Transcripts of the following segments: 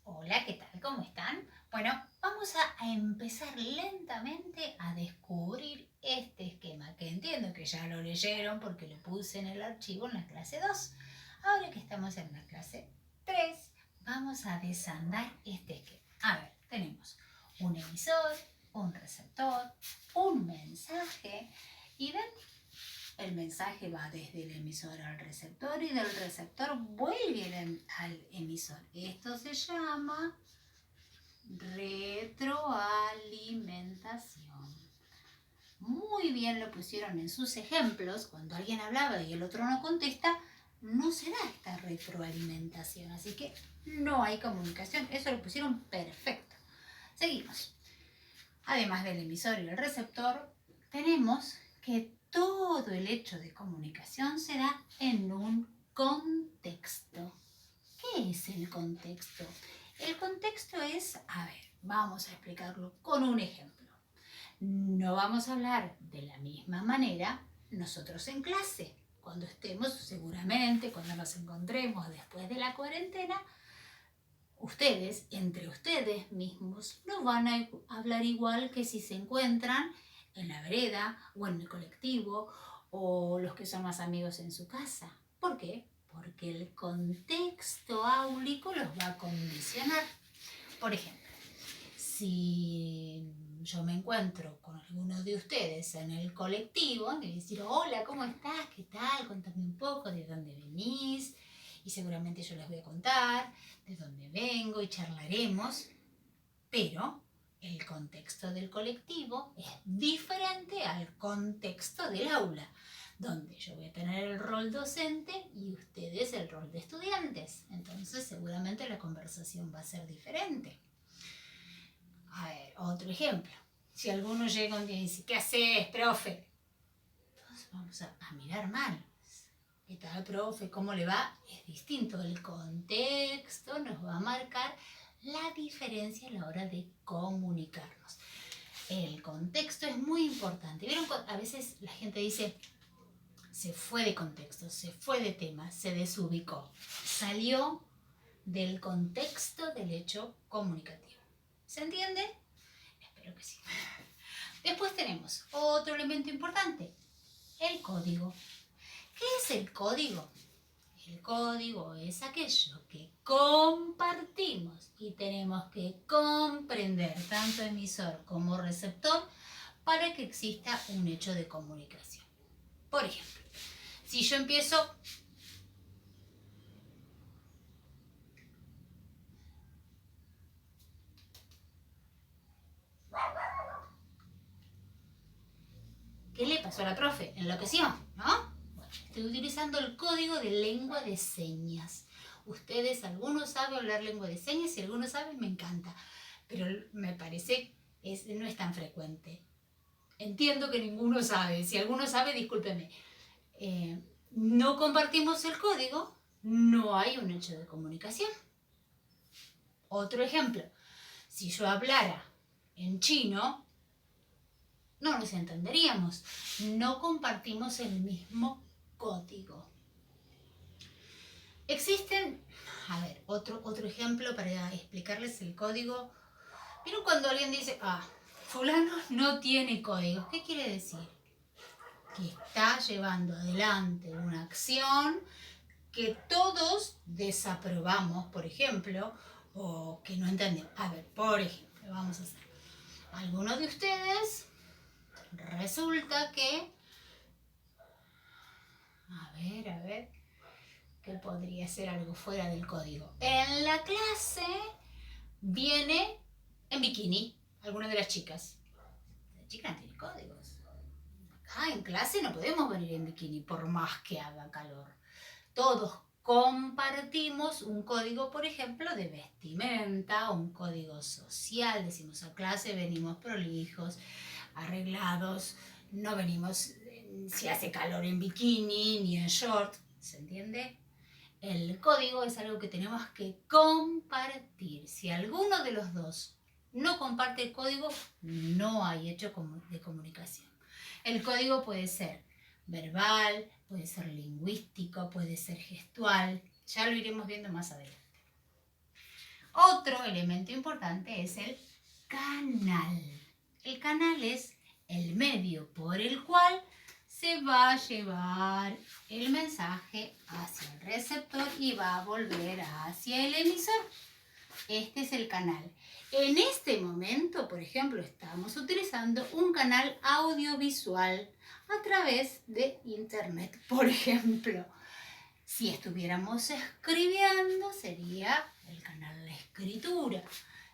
Hola, ¿qué tal? ¿Cómo están? Bueno, vamos a empezar lentamente a descubrir este esquema, que entiendo que ya lo leyeron porque lo puse en el archivo en la clase 2. Ahora que estamos en la clase 3, vamos a desandar este esquema. A ver, tenemos un emisor, un receptor, un mensaje y ven, el mensaje va desde el emisor al receptor y del receptor vuelve al emisor. Esto se llama retroalimentación. Muy bien lo pusieron en sus ejemplos. Cuando alguien hablaba y el otro no contesta, no se da esta retroalimentación. Así que no hay comunicación. Eso lo pusieron perfecto. Seguimos. Además del emisor y el receptor, tenemos que todo el hecho de comunicación se da en un contexto. ¿Qué es el contexto? El contexto es, a ver, vamos a explicarlo con un ejemplo. No vamos a hablar de la misma manera nosotros en clase. Cuando estemos, seguramente, cuando nos encontremos después de la cuarentena, ustedes, entre ustedes mismos, no van a hablar igual que si se encuentran en la vereda o en el colectivo o los que son más amigos en su casa. ¿Por qué? Porque el contexto áulico los va a condicionar. Por ejemplo, si yo me encuentro con alguno de ustedes en el colectivo, le voy a decir, hola, ¿cómo estás? ¿Qué tal? Contame un poco de dónde venís. Y seguramente yo les voy a contar de dónde vengo y charlaremos. Pero el contexto del colectivo es diferente al contexto del aula, donde yo voy a tener el rol docente y ustedes el rol de estudiantes. Entonces seguramente la conversación va a ser diferente. A ver, otro ejemplo. Si alguno llega un día y dice, ¿qué haces, profe? Entonces vamos a mirar mal. ¿Qué tal, profe? ¿Cómo le va? Es distinto. El contexto nos va a marcar la diferencia a la hora de comunicarnos. El contexto es muy importante. ¿Vieron? A veces la gente dice, se fue de contexto, se fue de tema, se desubicó. Salió del contexto del hecho comunicativo. ¿Se entiende? Espero que sí. Después tenemos otro elemento importante, el código. ¿Qué es el código? El código es aquello que compartimos y tenemos que comprender tanto emisor como receptor para que exista un hecho de comunicación. Por ejemplo, si yo empiezo ¿qué le pasó a la profe? Enloqueció, ¿no? Bueno, estoy utilizando el código de lengua de señas. Ustedes, algunos saben hablar lengua de señas, si algunos saben, me encanta. Pero me parece no es tan frecuente. Entiendo que ninguno sabe. Si alguno sabe, discúlpeme. No compartimos el código, no hay un hecho de comunicación. Otro ejemplo. Si yo hablara en chino, no nos entenderíamos. No compartimos el mismo código. Existen, a ver, otro ejemplo para explicarles el código. ¿Vieron cuando alguien dice, fulano no tiene códigos? ¿Qué quiere decir? Que está llevando adelante una acción que todos desaprobamos, por ejemplo, o que no entendemos. A ver, por ejemplo, vamos a hacer. Algunos de ustedes resulta que, a ver, que podría ser algo fuera del código. En la clase viene en bikini, alguna de las chicas. La chica no tiene códigos. Acá en clase no podemos venir en bikini por más que haga calor. Todos compartimos un código, por ejemplo, de vestimenta, un código social. Decimos a clase venimos prolijos, arreglados, no venimos si hace calor en bikini ni en short, ¿se entiende? El código es algo que tenemos que compartir. Si alguno de los dos no comparte el código, no hay hecho de comunicación. El código puede ser verbal, puede ser lingüístico, puede ser gestual. Ya lo iremos viendo más adelante. Otro elemento importante es el canal. El canal es el medio por el cual se va a llevar el mensaje hacia el receptor y va a volver hacia el emisor. Este es el canal. En este momento, por ejemplo, estamos utilizando un canal audiovisual a través de internet, por ejemplo. Si estuviéramos escribiendo, sería el canal de escritura.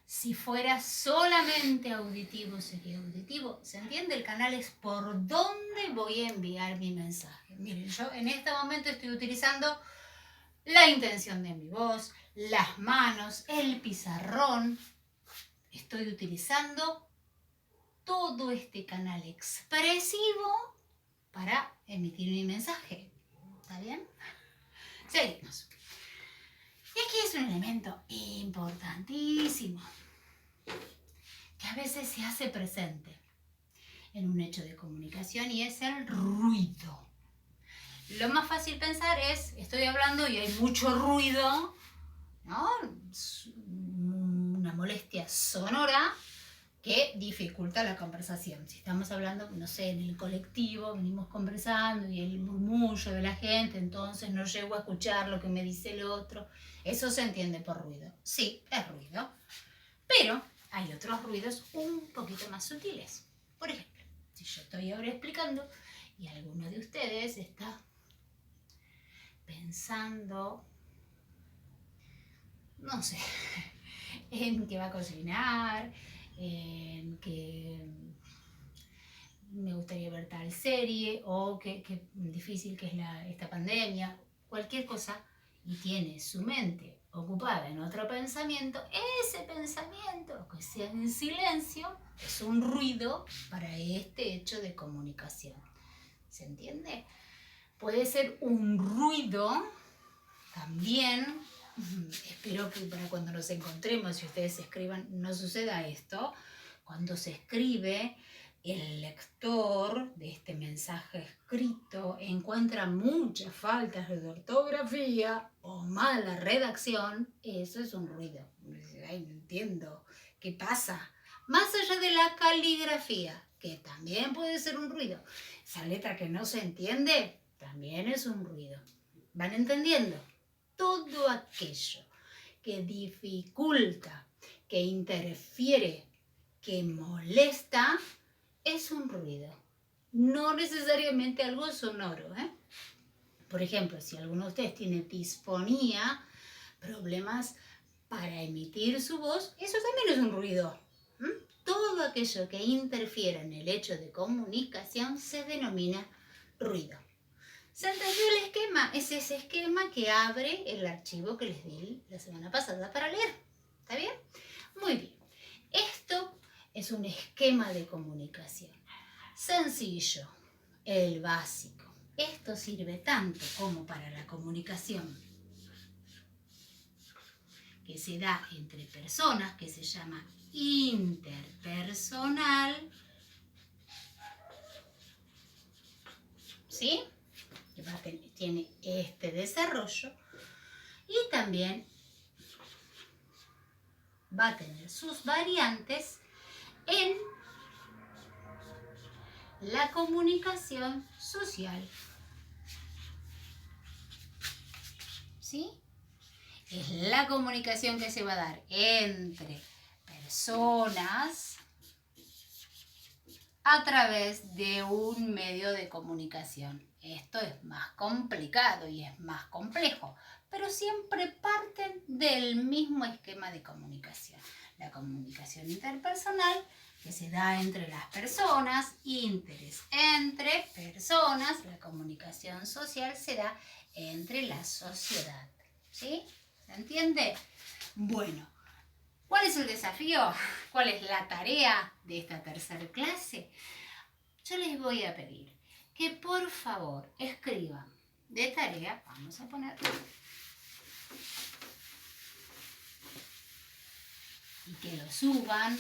Si fuera solamente auditivo, sería auditivo. ¿Se entiende? El canal es por dónde voy a enviar mi mensaje. Miren, yo en este momento estoy utilizando la intención de mi voz, las manos, el pizarrón. Estoy utilizando todo este canal expresivo para emitir mi mensaje. ¿Está bien? Seguimos. Y aquí es un elemento importantísimo que a veces se hace presente en un hecho de comunicación y es el ruido. Lo más fácil pensar es, estoy hablando y hay mucho ruido, ¿no? Una molestia sonora que dificulta la conversación. Si estamos hablando, no sé, en el colectivo, venimos conversando y el murmullo de la gente, entonces no llego a escuchar lo que me dice el otro. Eso se entiende por ruido. Sí, es ruido. Pero hay otros ruidos un poquito más sutiles. Por ejemplo, si yo estoy ahora explicando y alguno de ustedes está pensando, no sé, en que va a cocinar, en que me gustaría ver tal serie o que difícil que es esta pandemia, cualquier cosa, y tiene su mente ocupada en otro pensamiento, ese pensamiento, aunque sea en silencio, es un ruido para este hecho de comunicación. ¿Se entiende? Puede ser un ruido también. Espero que para cuando nos encontremos y ustedes escriban no suceda esto. Cuando se escribe, el lector de este mensaje escrito encuentra muchas faltas de ortografía o mala redacción. Eso es un ruido. Ay, no entiendo qué pasa. Más allá de la caligrafía, que también puede ser un ruido. Esa letra que no se entiende también es un ruido. ¿Van entendiendo? Todo aquello que dificulta, que interfiere, que molesta, es un ruido. No necesariamente algo sonoro, ¿eh? Por ejemplo, si alguno de ustedes tiene disfonía, problemas para emitir su voz, eso también es un ruido. Todo aquello que interfiera en el hecho de comunicación se denomina ruido. ¿Se entendió el esquema? Es ese esquema que abre el archivo que les di la semana pasada para leer. ¿Está bien? Muy bien. Esto es un esquema de comunicación. Sencillo, el básico. Esto sirve tanto como para la comunicación que se da entre personas, que se llama interpersonal. ¿Sí? Que tiene este desarrollo y también va a tener sus variantes en la comunicación social. ¿Sí? Es la comunicación que se va a dar entre personas a través de un medio de comunicación. Esto es más complicado y es más complejo, pero siempre parten del mismo esquema de comunicación. La comunicación interpersonal, que se da entre las personas, interés entre personas. La comunicación social se da entre la sociedad. ¿Sí? ¿Se entiende? Bueno, ¿cuál es el desafío? ¿Cuál es la tarea de esta tercera clase? Yo les voy a pedir que por favor escriban de tarea, vamos a ponerlo, y que lo suban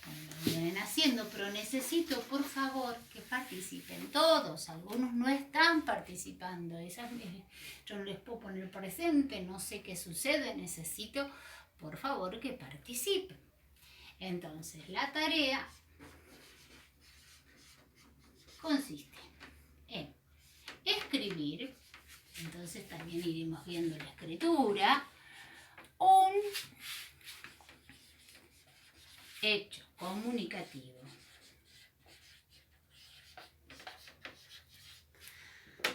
cuando vienen a haciendo, pero necesito, por favor, que participen todos. Algunos no están participando. Yo no les puedo poner presente, no sé qué sucede, necesito, por favor, que participen. Entonces, la tarea consiste en escribir, entonces también iremos viendo la escritura, un hecho comunicativo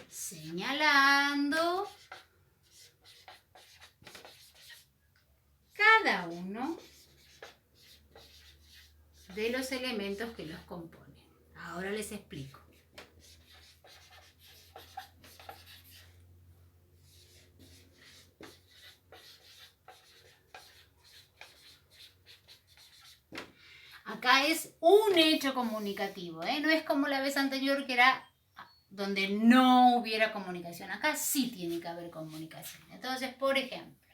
señalando cada uno de los elementos que los componen. Ahora les explico. Acá es un hecho comunicativo, ¿eh? No es como la vez anterior que era donde no hubiera comunicación. Acá sí tiene que haber comunicación. Entonces, por ejemplo,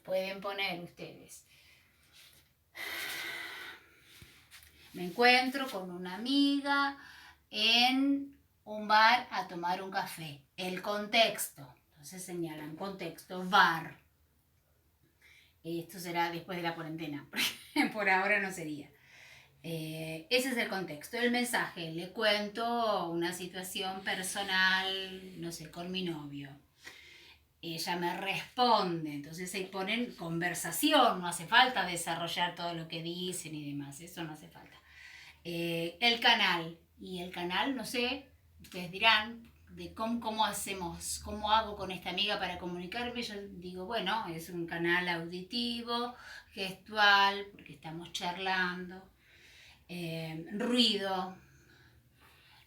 pueden poner ustedes: me encuentro con una amiga en un bar a tomar un café. El contexto. Entonces señalan contexto, bar. Esto será después de la cuarentena, por ahora no sería. Ese es el contexto. El mensaje: le cuento una situación personal, no sé, con mi novio. Ella me responde, entonces ahí ponen conversación, no hace falta desarrollar todo lo que dicen y demás, eso no hace falta. El canal, y el canal, no sé, ustedes dirán, de cómo hacemos, cómo hago con esta amiga para comunicarme. Yo digo, bueno, es un canal auditivo, gestual, porque estamos charlando. Ruido.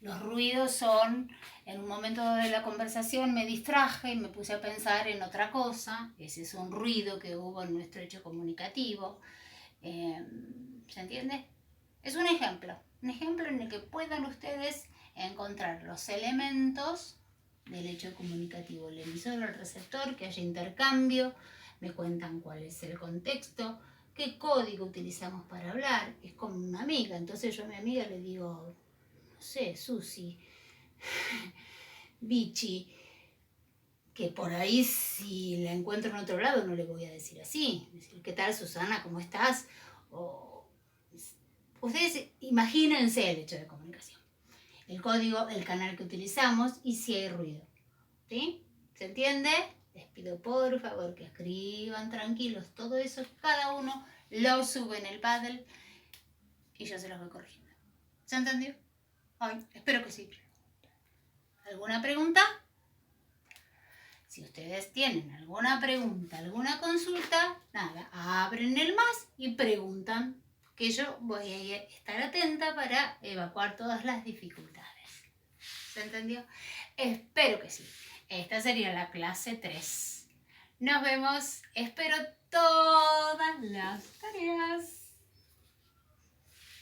Los ruidos son, en un momento de la conversación me distraje y me puse a pensar en otra cosa. Ese es un ruido que hubo en nuestro hecho comunicativo. ¿Se entiende? Es un ejemplo en el que puedan ustedes encontrar los elementos del hecho comunicativo, el emisor, el receptor, que haya intercambio, me cuentan cuál es el contexto, qué código utilizamos para hablar. Es como una amiga, entonces yo a mi amiga le digo, no sé, Susi, Bichi, que por ahí si la encuentro en otro lado no le voy a decir así, decir, ¿qué tal, Susana? ¿Cómo estás? O, ustedes imagínense el hecho de comunicación, el código, el canal que utilizamos y si hay ruido, ¿sí? ¿Se entiende? Les pido por favor que escriban tranquilos todo eso, cada uno lo sube en el Paddle y yo se los voy corrigiendo. ¿Se entendió? Ay, espero que sí. ¿Alguna pregunta? Si ustedes tienen alguna pregunta, alguna consulta, nada, abren el más y preguntan, que yo voy a estar atenta para evacuar todas las dificultades. ¿Se entendió? Espero que sí. Esta sería la clase 3. Nos vemos. Espero todas las tareas.